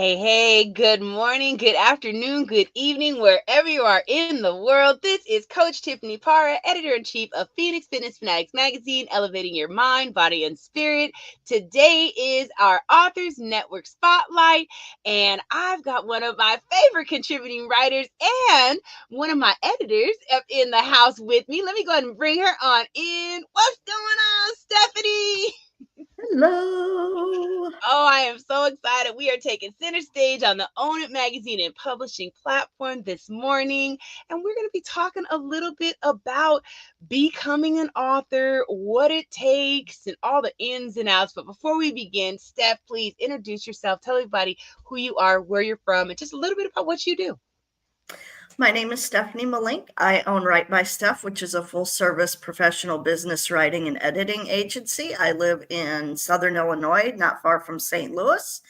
Hey, good morning, good afternoon, good evening, wherever you are in the world. This is Coach Tiffany Parra, editor in chief of Phoenix Fitness Fanatics magazine, elevating your mind, body, and spirit. Today is our Authors Network Spotlight, and I've got one of my favorite contributing writers and one of my editors up in the house with me. Let me go ahead and bring her on in. What's going on, Stephanie? Hello. Oh, I am so excited. We are taking center stage on the Own It magazine and publishing platform this morning. And we're going to be talking a little bit about becoming an author, what it takes, and all the ins and outs. But before we begin, Steph, please introduce yourself. Tell everybody who you are, where you're from, and just a little bit about what you do. My name is Stephanie Malink. I own Write by Steph, which is a full service professional business writing and editing agency. I live in Southern Illinois, not far from St. Louis.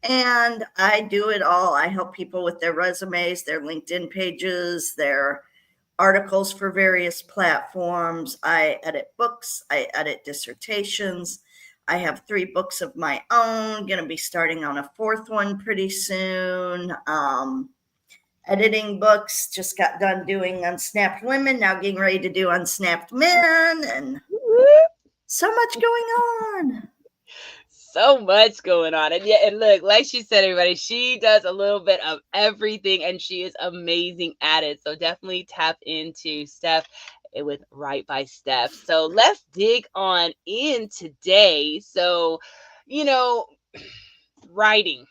And I do it all. I help people with their resumes, their LinkedIn pages, their articles for various platforms. I edit books, I edit dissertations. I have 3 books of my own, going to be starting on a 4th one pretty soon. Editing books, just got done doing Unsnapped Women, now getting ready to do Unsnapped Men, and so much going on. So much going on. And yeah, and look, like she said, everybody, she does a little bit of everything and she is amazing at it. So definitely tap into Steph with Right by Steph. So let's dig on in today. So, you know, writing.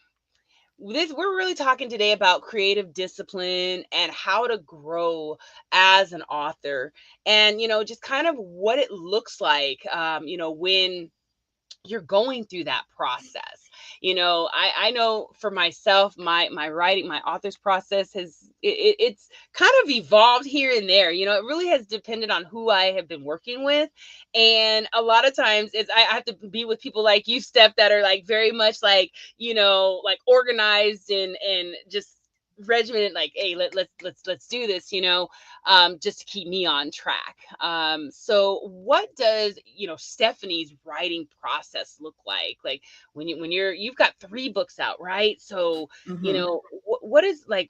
We're really talking today about creative discipline and how to grow as an author, and just kind of what it looks like, when you're going through that process. I know for myself, my writing, my author's process it's kind of evolved here and there. It really has depended on who I have been working with. And a lot of times I have to be with people like you, Steph, that are like very much like, like organized and just regimented, like, hey, let's do this, just to keep me on track. So what does, Stephanie's writing process look like? Like you've got 3 books out, right? So, Mm-hmm. what is like,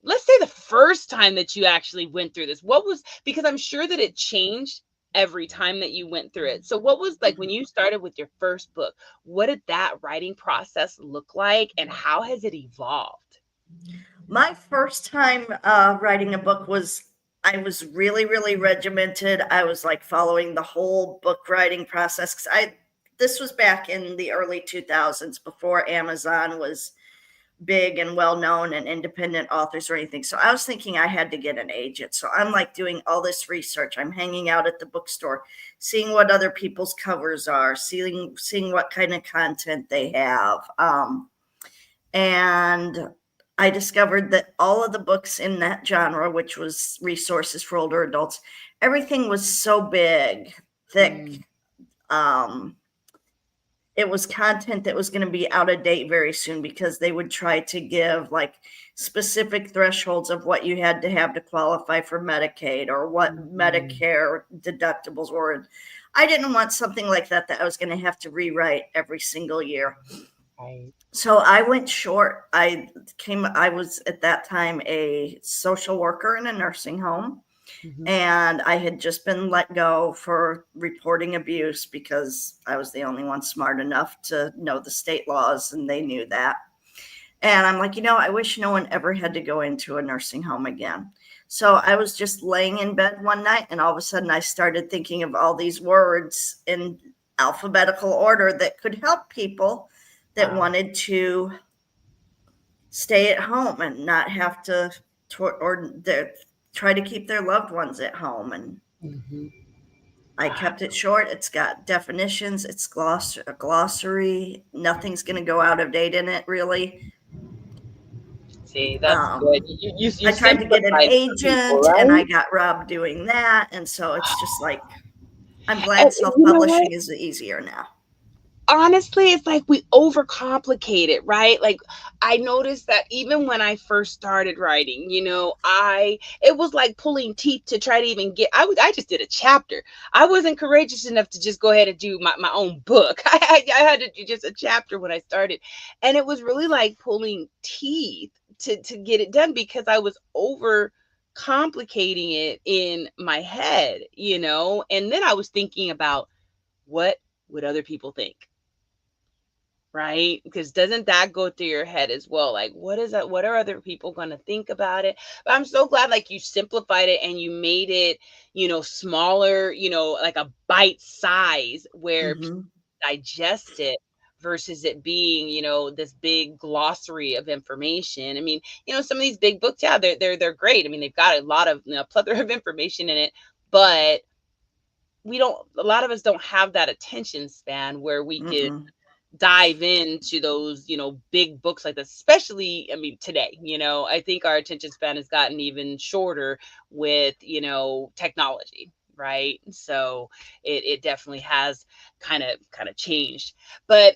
let's say the first time that you actually went through this, what was, because I'm sure that it changed every time that you went through it. So what was like when you started with your first book, what did that writing process look like and how has it evolved? My first time writing a book I was really, really regimented. I was like following the whole book writing process because this was back in the early 2000s before Amazon was big and well known and independent authors or anything. So I was thinking I had to get an agent. So I'm like doing all this research. I'm hanging out at the bookstore, seeing what other people's covers are, seeing what kind of content they have. And I discovered that all of the books in that genre, which was resources for older adults, everything was so big, thick. Um, it was content that was going to be out of date very soon because they would try to give like specific thresholds of what you had to have to qualify for Medicaid or what Medicare deductibles were. And I didn't want something like that I was going to have to rewrite every single year. Right. So I went short. I was at that time a social worker in a nursing home. Mhm. And I had just been let go for reporting abuse because I was the only one smart enough to know the state laws, and they knew that. And I'm like, I wish no one ever had to go into a nursing home again. So I was just laying in bed one night, and all of a sudden I started thinking of all these words in alphabetical order that could help people that Wow. wanted to stay at home and not have to try to keep their loved ones at home. And Mhm. I kept it short. It's got definitions, it's a glossary. Nothing's going to go out of date in it, really. See, that's good. You I tried to get an simplified for people, agent and I right? got robbed doing that. And so it's just like, I'm glad And self you know what? publishing is easier now. honestly, it's like we overcomplicate it, right? Like I noticed that even when I first started writing, it was like pulling teeth to try to even get. I just did a chapter. I wasn't courageous enough to just go ahead and do my own book. I had to do just a chapter when I started, and it was really like pulling teeth to get it done because I was over complicating it in my head, and then I was thinking about what would other people think, right? Because doesn't that go through your head as well? Like, what is that? What are other people going to think about it? But I'm so glad, like, you simplified it and you made it, smaller, like a bite size where people Hmm. digest it versus it being, this big glossary of information. I mean, some of these big books, yeah, they're great. I mean, they've got a lot of, plethora of information in it, but we don't. A lot of us don't have that attention span where we could Mm-mm. dive into those, big books like this, especially, I mean, today, I think our attention span has gotten even shorter with, technology, right? So it definitely has kind of changed. But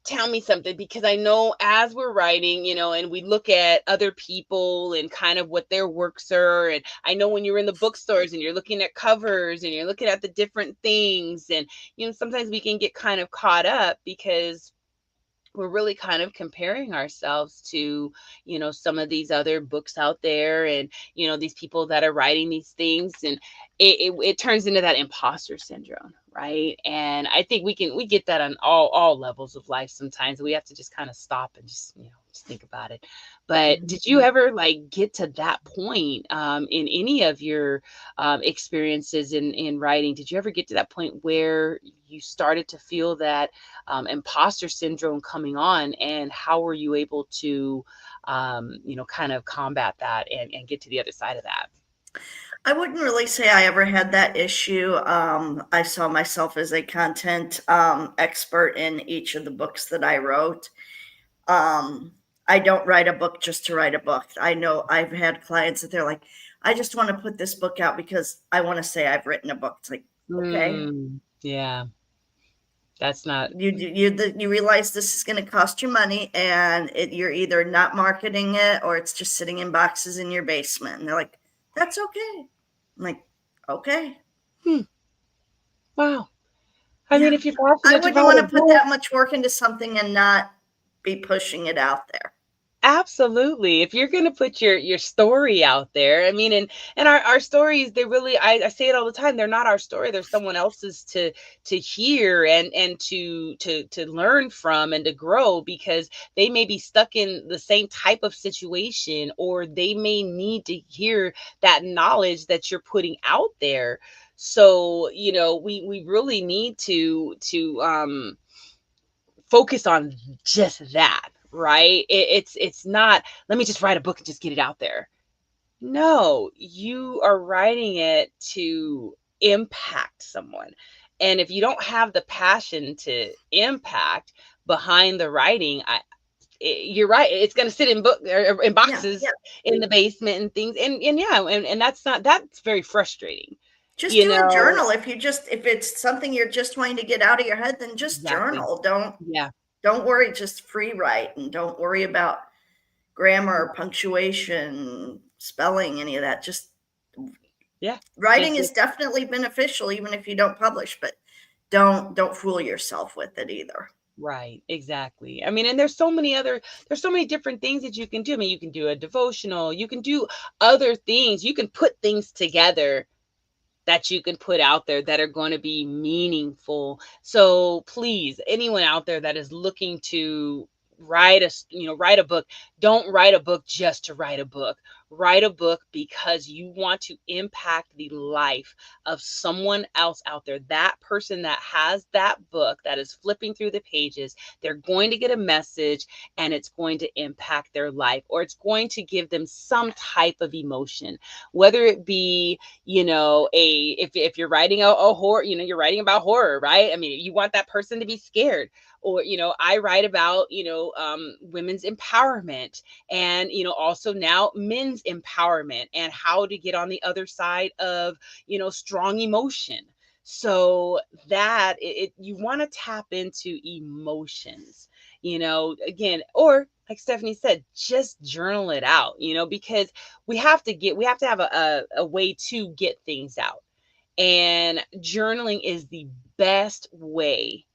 tell me something, because I know as we're writing, and we look at other people and kind of what their works are. And I know when you're in the bookstores and you're looking at covers and you're looking at the different things, and, sometimes we can get kind of caught up because we're really kind of comparing ourselves to, some of these other books out there, and, these people that are writing these things, and it turns into that imposter syndrome, right? And I think we get that on all levels of life. Sometimes we have to just kind of stop and just think about it. But Mhm. did you ever like get to that point, in any of your experiences in writing? Did you ever get to that point where you started to feel that imposter syndrome coming on, and how were you able to kind of combat that and get to the other side of that? I wouldn't really say I ever had that issue. I saw myself as a content expert in each of the books that I wrote. Um, I don't write a book just to write a book. I know I've had clients that they're like, I just want to put this book out because I want to say I've written a book. It's like, okay, Yeah, that's not. you realize this is going to cost you money, and you're either not marketing it or it's just sitting in boxes in your basement. And they're like, that's okay. I'm like, okay, Hmm, wow. I mean, yeah. if you're I passionate wouldn't about want a to put book, that much work into something and not be pushing it out there. absolutely. If you're gonna put your story out there, I mean, and our stories, they really, I say it all the time, they're not our story. They're someone else's to hear and to learn from and to grow, because they may be stuck in the same type of situation, or they may need to hear that knowledge that you're putting out there. So, we really need to focus on just that, right? It's not, let me just write a book and just get it out there. No, you are writing it to impact someone. And if you don't have the passion to impact behind the writing, you're right. It's going to sit in book or in Yeah. boxes in the basement and things. And yeah, and that's very frustrating. Just You do a know journal. If it's something you're just wanting to get out of your head, then just exactly. journal. Don't Yeah. don't worry, just free write, and don't worry about grammar, punctuation, spelling, any of that. Just Yeah. writing It's is definitely beneficial even if you don't publish, but don't fool yourself with it either. Right, exactly. I mean, and there's so many different things that you can do. I mean, you can do a devotional, you can do other things, you can put things together that you can put out there that are going to be meaningful. So please, anyone out there that is looking to write a book, don't write a book just to write a book. Write a book because you want to impact the life of someone else out there. That person that has that book, that is flipping through the pages, they're going to get a message, and it's going to impact their life, or it's going to give them some type of emotion, whether it be, if you're writing a horror, you're writing about horror, right? I mean, you want that person to be scared. Or, I write about, women's empowerment, and, also now men's empowerment, and how to get on the other side of, strong emotion. So that you want to tap into emotions, again, or like Stephanie said, just journal it out, because we have to have a way to get things out. And journaling is the best way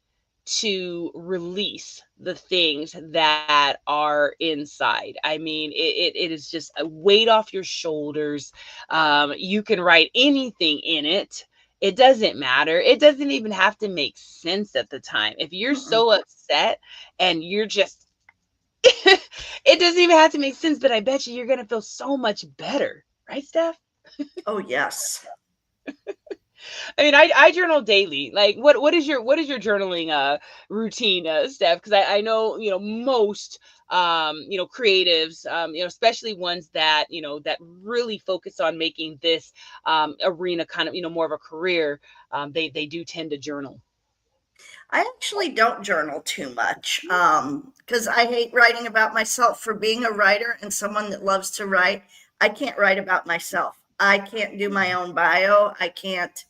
to release the things that are inside. I mean, it is just a weight off your shoulders. You can write anything in it. It doesn't matter. It doesn't even have to make sense at the time. If you're Mm-mm. so upset and you're just, it doesn't even have to make sense, but I bet you're going to feel so much better. Right, Steph? Oh, yes. I mean, I journal daily. Like, what is your journaling routine, Steph? Because I know most creatives, especially ones that that really focus on making this arena kind of more of a career. They do tend to journal. I actually don't journal too much because I hate writing about myself. For being a writer and someone that loves to write, I can't write about myself. I can't do my own bio. I can't,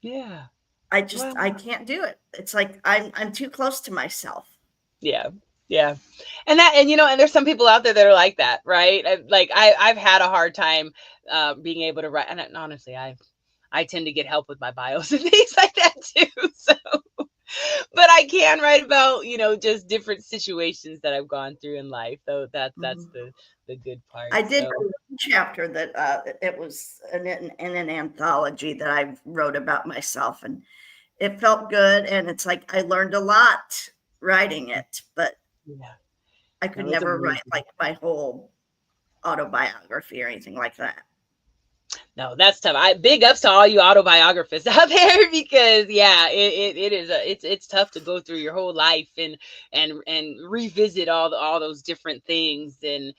Yeah. I Wow. can't do it. It's like I'm too close to myself. Yeah. Yeah. And there's some people out there that are like that, right? I've had a hard time being able to write, and honestly, I tend to get help with my bios and things like that too. So, but I can write about, just different situations that I've gone through in life. Though that's Mhm. the good part. I did So, one chapter that it was in an anthology that I wrote about myself, and it felt good. And it's like I learned a lot writing it, but yeah. I could No, it's never write amazing. like my whole autobiography or anything like that. No, that's tough. I big ups to all you autobiographists out there because yeah, it is it's tough to go through your whole life and revisit all those different things. And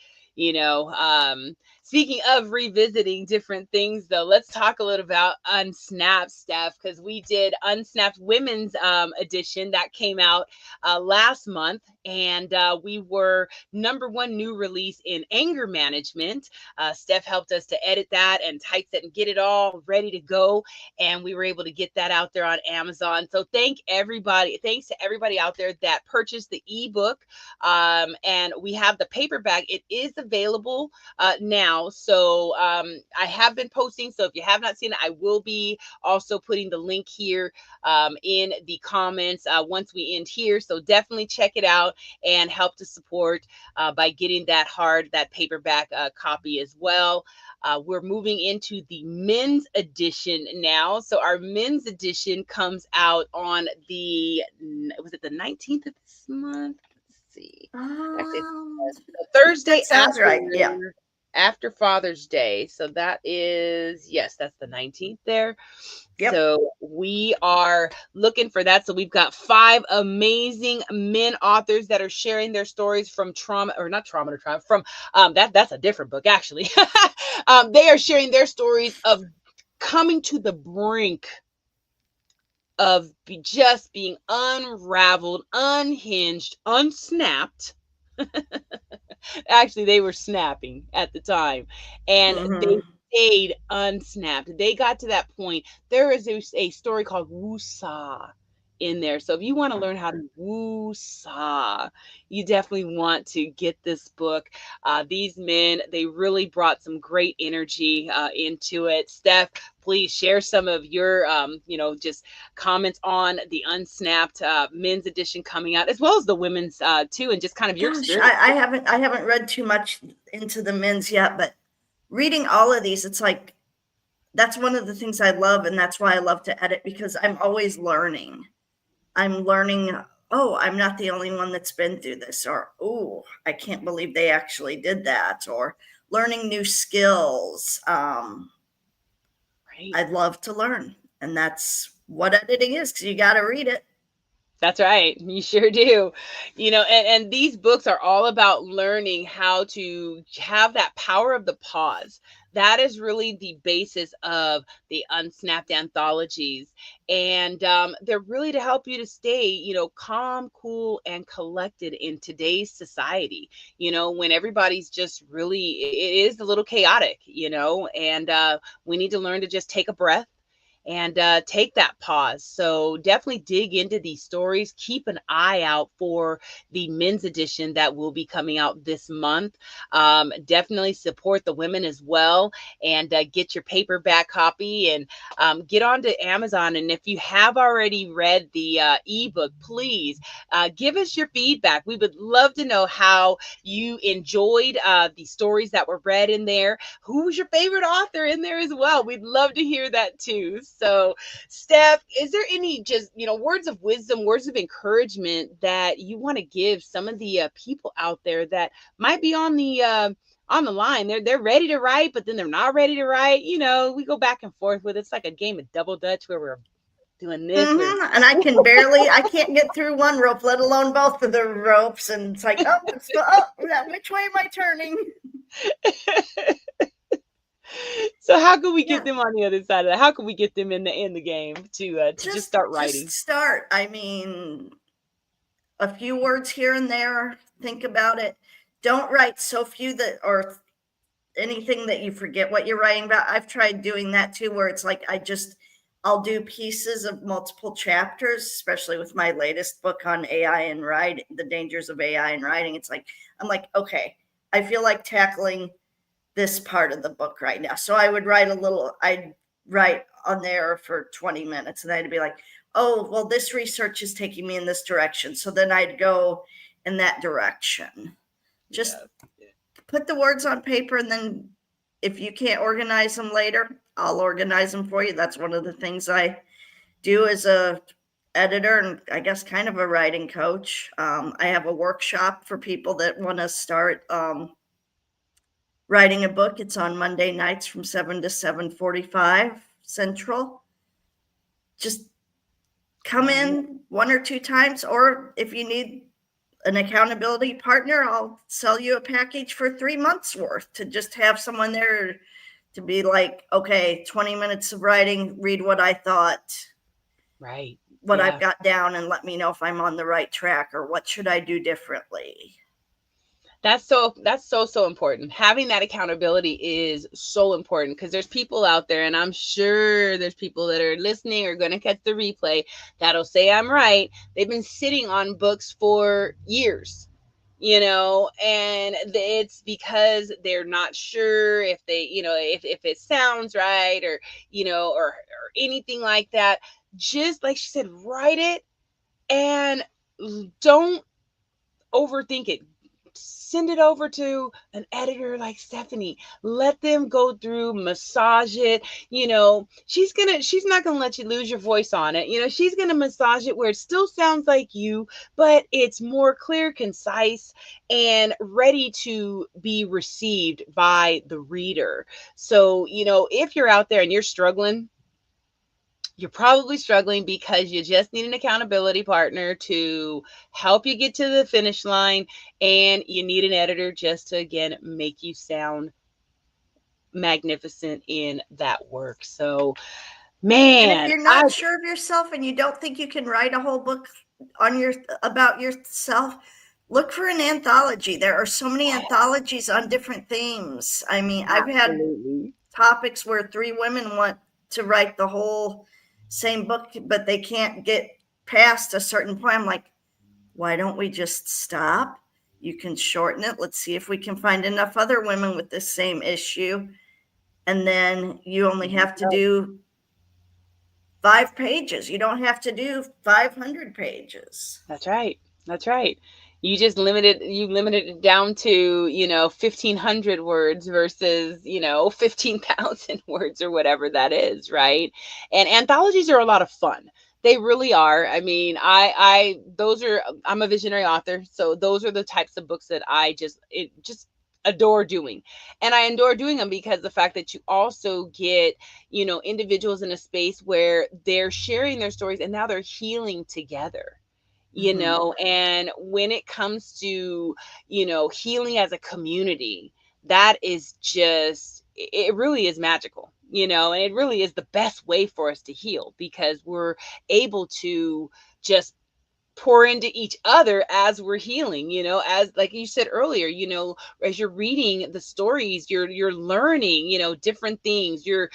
speaking of revisiting different things, though, let's talk a little about Unsnapped, Steph, because we did Unsnapped Women's edition that came out last month, and we were number one new release in anger management. Steph helped us to edit that and typeset and get it all ready to go. And we were able to get that out there on Amazon. So thanks to everybody out there that purchased the ebook. And we have the paperback. It is available now. So I have been posting. So if you have not seen it, I will be also putting the link here in the comments once we end here. So definitely check it out and help to support by getting that paperback copy as well. We're moving into the men's edition now. So our men's edition comes out on was it the 19th of this month? Let's see. Actually, it's Um, Thursday that sounds right. Yeah. after Father's Day. So that is, yes, that's the 19th there. Yep. So we are looking for that. So we've got 5 amazing men authors that are sharing their stories from trauma, or not trauma to trauma, from that's a different book actually. They are sharing their stories of coming to the brink of just being unraveled, unhinged, unsnapped. Actually, they were snapping at the time, and they Hmm. stayed unsnapped. They got to that point. There is a story called Woo-Saw in there. So if you want to learn how to Woo-Saw, you definitely want to get this book. These men, they really brought some great energy into it. Steph, please share some of your, just comments on the Unsnapped men's edition coming out, as well as the women's too, and just kind of your Gosh, experience. I haven't read too much into the men's yet, but reading all of these, it's like that's one of the things I love, and that's why I love to edit because I'm always learning. I'm learning. Oh, I'm not the only one that's been through this, or oh, I can't believe they actually did that, or learning new skills. Right. I love to learn, and that's what editing is because you got to read it. That's right. You sure do. And these books are all about learning how to have that power of the pause. That is really the basis of the Unsnapped anthologies. And they're really to help you to stay, calm, cool, and collected in today's society, when everybody's just really, it is a little chaotic, and we need to learn to just take a breath and take that pause. So definitely dig into these stories. Keep an eye out for the men's edition that will be coming out this month. Definitely support the women as well, and get your paperback copy, and get onto Amazon. And if you have already read the ebook, please give us your feedback. We would love to know how you enjoyed the stories that were read in there. Who was your favorite author in there as well? We'd love to hear that too. So, Steph, is there any just, words of wisdom, words of encouragement that you want to give some of the people out there that might be on the line? They're ready to write, but then they're not ready to write. We go back and forth with it's like a game of double dutch where we're doing this. And I can't get through one rope, let alone both of the ropes. And it's like, which way am I turning? So how can we get them on the other side of that? How can we get them in the game to just start writing? Just start. I mean, a few words here and there. Think about it. Don't write so few that or anything that you forget what you're writing about. I've tried doing that too, where it's like I'll do pieces of multiple chapters, especially with my latest book on AI and writing, the dangers of AI and writing. It's like, I'm like, okay, I feel like tackling this part of the book right now. So I'd write on there for 20 minutes and I'd be like, oh, well, this research is taking me in this direction. So then I'd go in that direction. Just put the words on paper, and then if you can't organize them later, I'll organize them for you. That's one of the things I do as a editor and I guess kind of a writing coach. I have a workshop for people that want to start writing a book. It's on Monday nights from 7 to 7:45 Central. Just come in one or two times, or if you need an accountability partner, I'll sell you a package for 3 months worth to just have someone there to be like, okay, 20 minutes of writing, read what I thought, right, what I've got down, and let me know if I'm on the right track or what should I do differently. That's so important. Having that accountability is so important, because there's people out there, and I'm sure there's people that are listening or going to catch the replay that'll say I'm right. They've been sitting on books for years, and it's because they're not sure if they, if it sounds right, or, or anything like that. Just like she said, write it and don't overthink it. Send it over to an editor like Stephanie. Let them go through, massage it. She's not gonna let you lose your voice on it. She's gonna massage it where it still sounds like you, but it's more clear, concise, and ready to be received by the reader. So, if you're out there and you're struggling, you're probably struggling because you just need an accountability partner to help you get to the finish line, and you need an editor just to, again, make you sound magnificent in that work. So, man, and if you're not sure of yourself and you don't think you can write a whole book about yourself, look for an anthology. There are so many anthologies on different themes. I mean, I've had topics where 3 women want to write the whole same book, but they can't get past a certain point. I'm like, why don't we just stop? You can shorten it. Let's see if we can find enough other women with the same issue. And then you only have to do 5 pages. You don't have to do 500 pages. That's right. That's right. You limited it down to, 1,500 words versus, 15,000 words or whatever that is, right? And anthologies are a lot of fun. They really are. I mean, I'm a visionary author, so those are the types of books that I just adore doing. And I adore doing them because the fact that you also get, individuals in a space where they're sharing their stories and now they're healing together. And when it comes to, healing as a community, that is just, it really is magical, and it really is the best way for us to heal, because we're able to just pour into each other as we're healing, as like you said earlier, as you're reading the stories, you're learning, different things. You're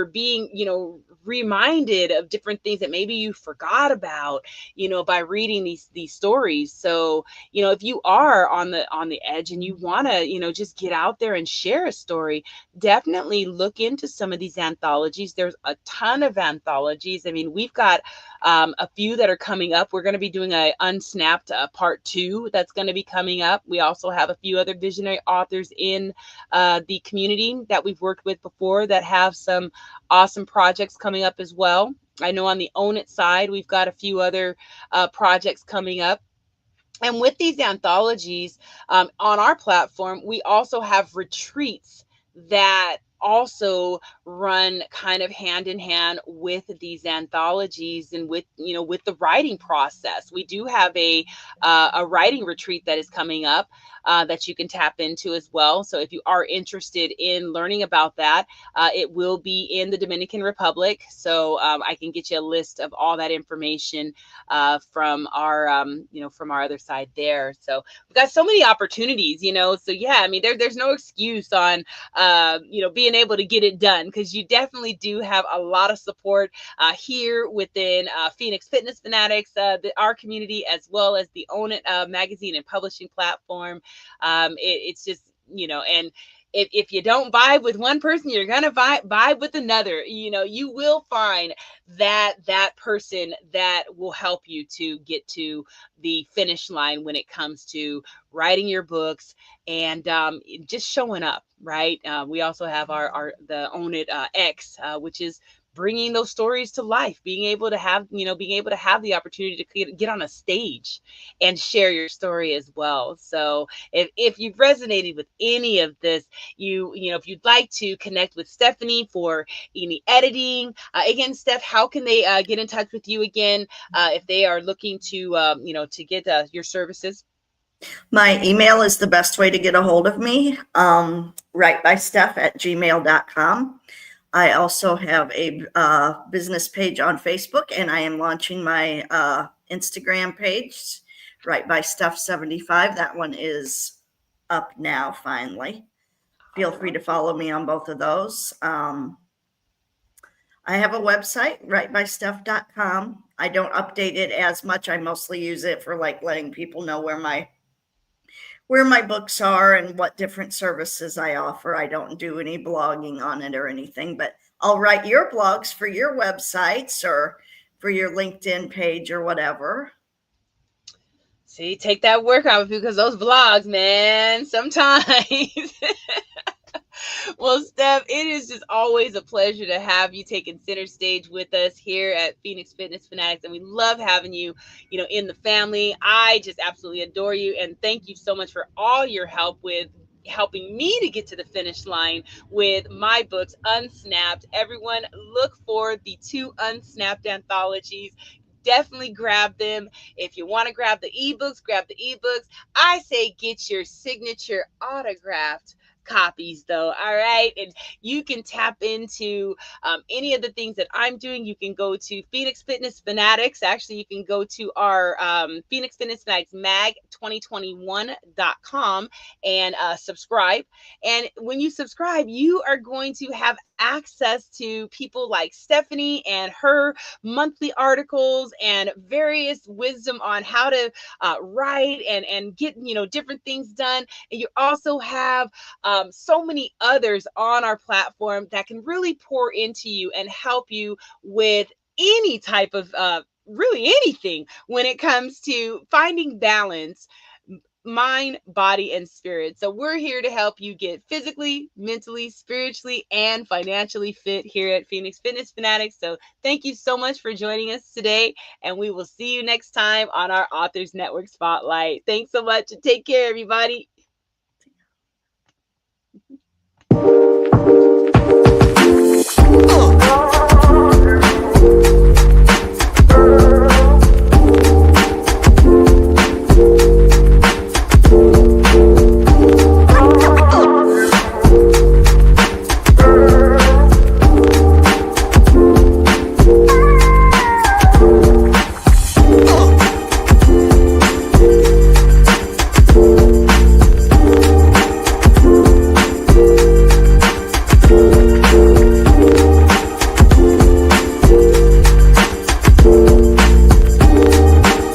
being, reminded of different things that maybe you forgot about, by reading these stories. So, if you are on the edge and you want to, just get out there and share a story, definitely look into some of these anthologies. There's a ton of anthologies. I mean, we've got a few that are coming up. We're going to be doing a Unsnapped part 2 that's going to be coming up. We also have a few other visionary authors in the community that we've worked with before that have some awesome projects coming up as well. I know on the Own It side, we've got a few other projects coming up. And with these anthologies on our platform, we also have retreats that also run kind of hand in hand with these anthologies and with the writing process. We do have a writing retreat that is coming up that you can tap into as well. So if you are interested in learning about that, it will be in the Dominican Republic. So I can get you a list of all that information from our other side there. So we've got so many opportunities, so yeah, I mean, there's no excuse on being able to get it done, because you definitely do have a lot of support here within Phoenix Fitness Fanatics, our community, as well as the Own It magazine and publishing platform. It's just, and if you don't vibe with one person, you're gonna vibe with another. You will find that person that will help you to get to the finish line when it comes to writing your books and just showing up, right? We also have the Own It X, which is bringing those stories to life, being able to have the opportunity to get on a stage and share your story as well. So if you've resonated with any of this, if you'd like to connect with Stephanie for any editing, again, Steph, how can they get in touch with you again if they are looking to get your services? My email is the best way to get a hold of me. Writebysteph@gmail.com. I also have a business page on Facebook, and I am launching my Instagram page, Right by Stuff 75. That one is up now, finally. Feel free to follow me on both of those. I have a website, writebystuff.com. I don't update it as much. I mostly use it for like letting people know where my books are and what different services I offer. I don't do any blogging on it or anything, but I'll write your blogs for your websites or for your LinkedIn page or whatever. See, take that work out because those vlogs, man, sometimes. Well, Steph, it is just always a pleasure to have you taking center stage with us here at Phoenix Fitness Fanatics, and we love having you, in the family. I just absolutely adore you, and thank you so much for all your help with helping me to get to the finish line with my books, Unsnapped. Everyone, look for the 2 Unsnapped anthologies. Definitely grab them. If you want to grab the ebooks, grab the ebooks. I say get your signature autographed copies though. All right. And you can tap into any of the things that I'm doing. You can go to Phoenix Fitness Fanatics. Actually, you can go to our Phoenix Fitness Fanatics mag 2021.com and subscribe. And when you subscribe, you are going to have access to people like Stephanie and her monthly articles and various wisdom on how to write and get different things done. And you also have so many others on our platform that can really pour into you and help you with any type of really anything when it comes to finding balance, mind, body, and spirit. So we're here to help you get physically, mentally, spiritually, and financially fit here at Phoenix Fitness Fanatics. So thank you so much for joining us today, and we will see you next time on our Authors Network Spotlight. Thanks so much, and take care, everybody.